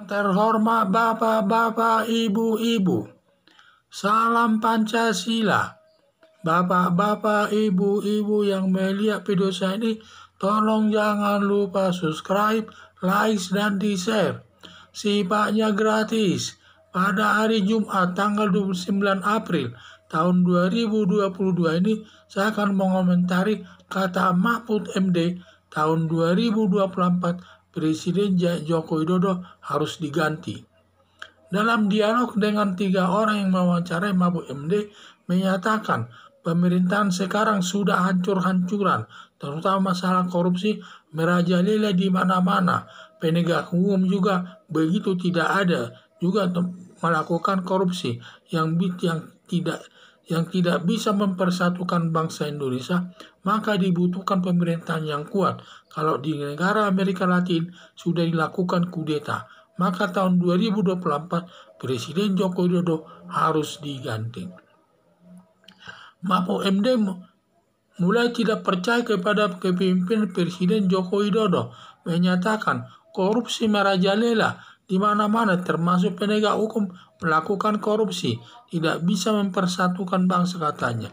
terhormat Bapak-bapak, Ibu-ibu, salam Pancasila. Bapak-bapak, Ibu-ibu yang melihat video saya ini, tolong jangan lupa subscribe, like, dan di-share. Sifatnya gratis. Pada hari Jumat tanggal 29 April tahun 2022 ini, saya akan mengomentari kata Mahfud MD tahun 2024 Presiden Joko Widodo harus diganti. Dalam dialog dengan 3 orang yang mewawancarai, Mahfud MD menyatakan pemerintahan sekarang sudah hancur-hancuran, terutama masalah korupsi merajalela di mana-mana. Penegak hukum juga begitu tidak ada, juga melakukan korupsi yang tidak bisa mempersatukan bangsa Indonesia, maka dibutuhkan pemerintahan yang kuat. Kalau di negara Amerika Latin sudah dilakukan kudeta, maka tahun 2024 Presiden Joko Widodo harus diganti. Mahfud MD mulai tidak percaya kepada kepemimpinan Presiden Joko Widodo, menyatakan korupsi merajalela di mana-mana, termasuk penegak hukum melakukan korupsi, tidak bisa mempersatukan bangsa, katanya.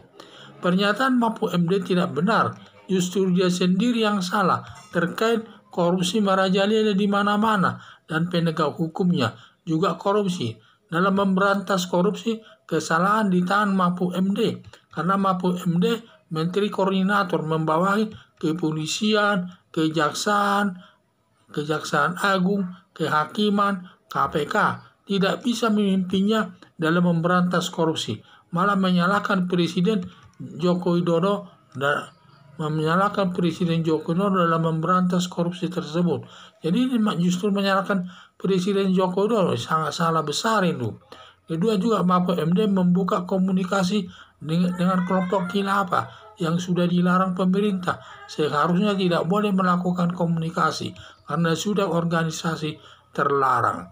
Pernyataan Mahfud MD tidak benar, justru dia sendiri yang salah terkait korupsi merajalela di mana-mana dan penegak hukumnya juga korupsi. Dalam memberantas korupsi, kesalahan di tangan Mahfud MD, karena Mahfud MD Menteri Koordinator membawahi kepolisian, kejaksaan agung, kehakiman, KPK, tidak bisa memimpinnya dalam memberantas korupsi, malah menyalahkan Presiden Joko Widodo dalam memberantas korupsi tersebut. Jadi justru menyalahkan Presiden Joko Widodo, sangat salah besar itu. Kedua juga, Mahfud MD membuka komunikasi dengan kelompok khilafah yang sudah dilarang pemerintah. Seharusnya tidak boleh melakukan komunikasi karena sudah organisasi terlarang.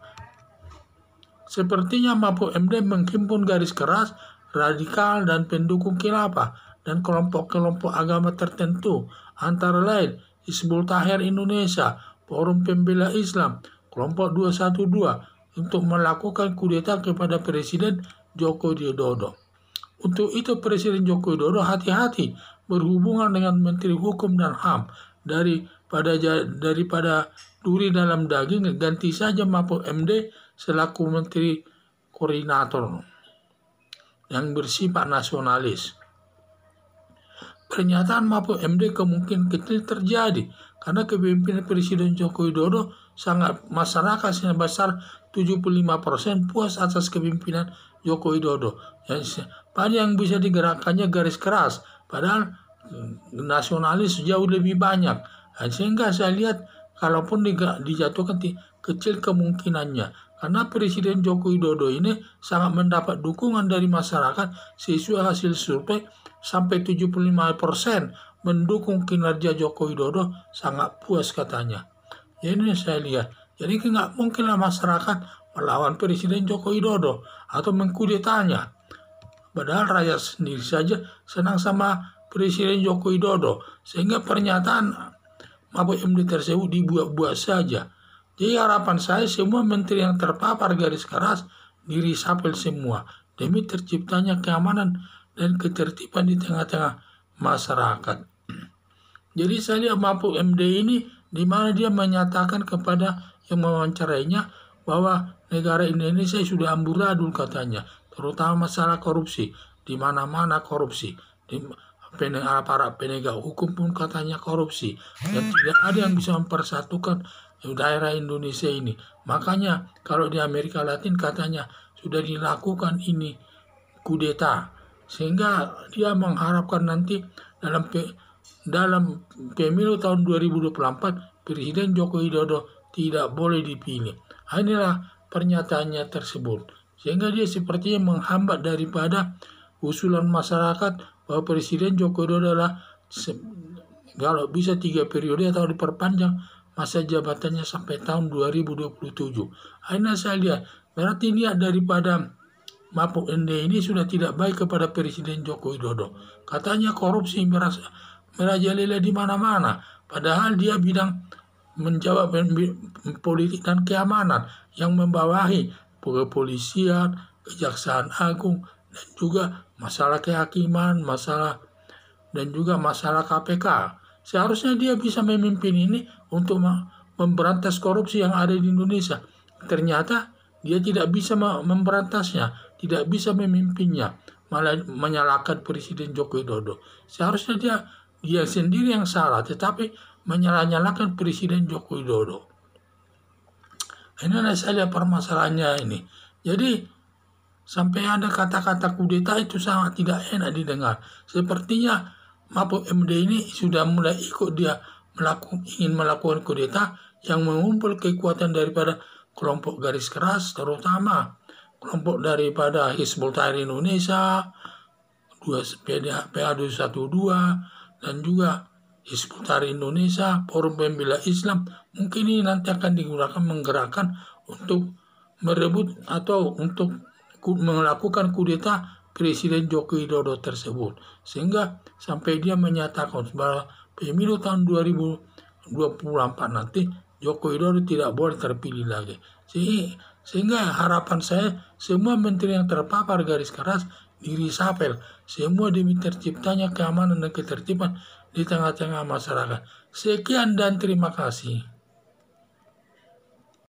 Sepertinya Mahfud MD menghimpun garis keras, radikal, dan pendukung khilafah dan kelompok-kelompok agama tertentu, antara lain Hizbut Tahrir Indonesia, Forum Pembela Islam, kelompok 212, untuk melakukan kudeta kepada Presiden Joko Widodo. Untuk itu Presiden Joko Widodo hati-hati berhubungan dengan Menteri Hukum dan HAM. Daripada duri dalam daging, ganti saja Mahfud MD selaku Menteri Koordinator yang bersifat nasionalis. Pernyataan Mahfud MD kemungkinan kecil terjadi karena kepemimpinan Presiden Joko Widodo masyarakat sebesar 75% puas atas kepemimpinan Joko Widodo. Yang bisa digerakkannya garis keras, padahal nasionalis jauh lebih banyak. Sehingga saya lihat kalaupun dijatuhkan kecil kemungkinannya, karena Presiden Joko Widodo ini sangat mendapat dukungan dari masyarakat. Sesuai hasil survei sampai 75% mendukung kinerja Joko Widodo, sangat puas katanya. Ini saya lihat. Jadi nggak mungkinlah masyarakat melawan Presiden Joko Widodo atau mengkudetanya. Padahal rakyat sendiri saja senang sama Presiden Joko Widodo, sehingga pernyataan Mahfud MD tersebut dibuat-buat saja. Jadi harapan saya semua menteri yang terpapar garis keras diresapel semua demi terciptanya keamanan dan ketertiban di tengah-tengah masyarakat. Jadi saya lihat Mahfud MD ini di mana dia menyatakan kepada yang mewawancarainya bahwa negara Indonesia sudah amburadul, katanya, terutama masalah korupsi, di mana-mana korupsi, para penegak hukum pun katanya korupsi, dan tidak ada yang bisa mempersatukan daerah Indonesia ini. Makanya kalau di Amerika Latin katanya sudah dilakukan ini kudeta, sehingga dia mengharapkan nanti dalam pemilu tahun 2024 Presiden Joko Widodo tidak boleh dipilih. Inilah pernyataannya tersebut, sehingga dia sepertinya menghambat daripada usulan masyarakat bahwa Presiden Joko Widodo adalah kalau bisa 3 periode atau diperpanjang masa jabatannya sampai tahun 2027. Akhirnya saya lihat berarti niat daripada Mahfud MD ini sudah tidak baik kepada Presiden Joko Widodo. Katanya korupsi merajalela di mana-mana, padahal dia bidang menjawab politik dan keamanan yang membawahi kepolisian, kejaksaan agung, dan juga masalah kehakiman, dan juga masalah KPK. Seharusnya dia bisa memimpin ini untuk memberantas korupsi yang ada di Indonesia. Ternyata dia tidak bisa memberantasnya, tidak bisa memimpinnya, malah menyalahkan Presiden Joko Widodo. Seharusnya dia sendiri yang salah, tetapi menyalahkan Presiden Joko Widodo. Ini saya lihat permasalahannya ini. Jadi sampai ada kata-kata kudeta itu sangat tidak enak didengar. Sepertinya Mahfud MD ini sudah mulai ikut dia ingin melakukan kudeta yang mengumpul kekuatan daripada kelompok garis keras, terutama kelompok daripada Hizbut Tahrir Indonesia, PA212, dan juga Hizbut Tahrir Indonesia, Forum Pembela Islam. Mungkin ini nanti akan digunakan menggerakkan untuk merebut atau untuk melakukan kudeta Presiden Joko Widodo tersebut, sehingga sampai dia menyatakan bahwa pemilu tahun 2024 nanti Joko Widodo tidak boleh terpilih lagi. Sehingga harapan saya semua menteri yang terpapar garis keras diresapel, semua demi terciptanya keamanan dan ketertiban di tengah-tengah masyarakat. Sekian dan terima kasih.